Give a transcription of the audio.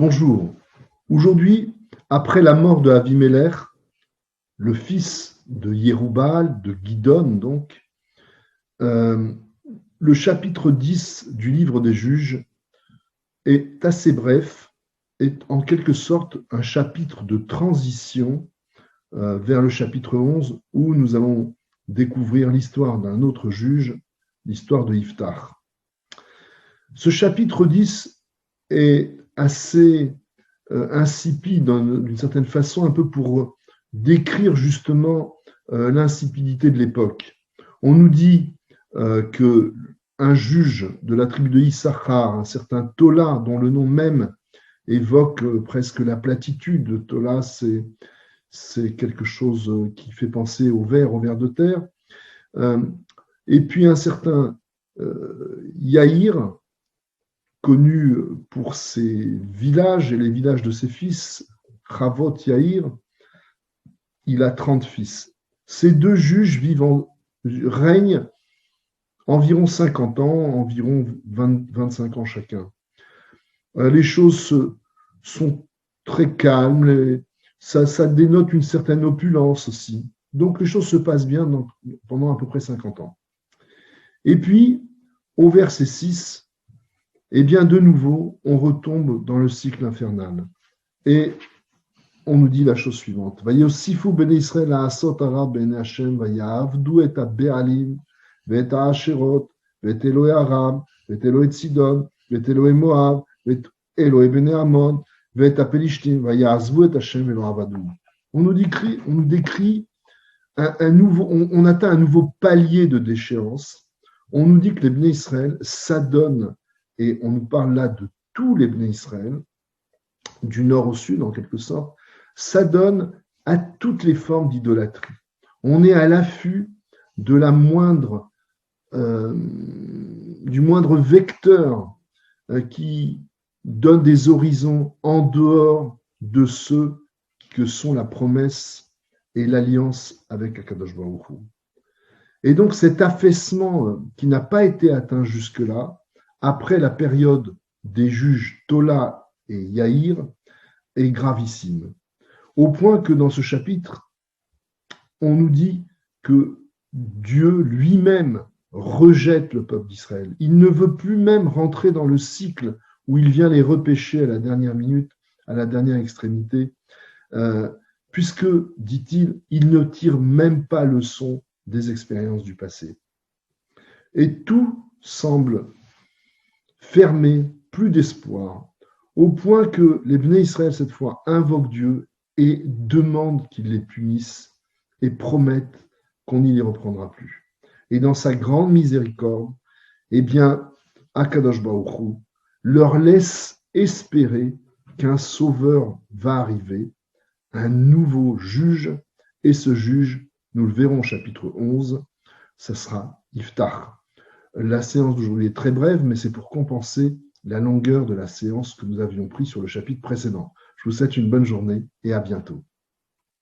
Bonjour. Aujourd'hui, après la mort de Avimelech, le fils de Yerubal, de Gidon donc, le chapitre 10 du livre des Juges est assez bref, est en quelque sorte un chapitre de transition vers le chapitre 11 où nous allons découvrir l'histoire d'un autre juge, l'histoire de Iphtar. Ce chapitre 10 est assez insipide d'une certaine façon, un peu pour décrire justement l'insipidité de l'époque. On nous dit qu'un juge de la tribu de Issachar, un certain Tola, dont le nom même évoque presque la platitude, Tola c'est quelque chose qui fait penser au ver de terre, et puis un certain Yaïr, connu pour ses villages et les villages de ses fils, Chavot Yaïr, il a 30 fils. Ces deux juges règnent environ 50 ans, environ 25 ans chacun. Les choses sont très calmes, ça dénote une certaine opulence aussi. Donc les choses se passent bien pendant à peu près 50 ans. Et puis, au verset 6, eh bien, de nouveau, on retombe dans le cycle infernal. Et on nous dit la chose suivante. Vayosifu bnei Israël ha'asot hara b'nei Hashem vayavdu et ha'be'alim ve'et ha'asherot ve'et Elohei Aram ve'et Elohei Sidon ve'et Elohei Moab ve'et Elohei bnei Ammon ve'et ha'pelishtim vayazvu et Hashem velo avadu. On nous décrit un nouveau, on atteint un nouveau palier de déchéance. On nous dit que les bnei Israël s'adonnent. Et on nous parle là de tous les bnei Israël, du nord au sud en quelque sorte, s'adonnent à toutes les formes d'idolâtrie. On est à l'affût de du moindre vecteur qui donne des horizons en dehors de ceux que sont la promesse et l'alliance avec Akadosh Baruch Hu. Et donc cet affaissement qui n'a pas été atteint jusque-là, après la période des juges Tola et Yaïr, est gravissime. Au point que dans ce chapitre, on nous dit que Dieu lui-même rejette le peuple d'Israël. Il ne veut plus même rentrer dans le cycle où il vient les repêcher à la dernière minute, à la dernière extrémité, puisque, dit-il, il ne tire même pas leçon des expériences du passé. Et tout semble fermé, plus d'espoir, au point que les bnei Israël, cette fois, invoquent Dieu et demandent qu'il les punisse et promettent qu'on n'y les reprendra plus. Et dans sa grande miséricorde, eh bien, Akadosh Baruch Hu leur laisse espérer qu'un sauveur va arriver, un nouveau juge, et ce juge, nous le verrons au chapitre 11, ça sera Iphtar. La séance d'aujourd'hui est très brève, mais c'est pour compenser la longueur de la séance que nous avions prise sur le chapitre précédent. Je vous souhaite une bonne journée et à bientôt.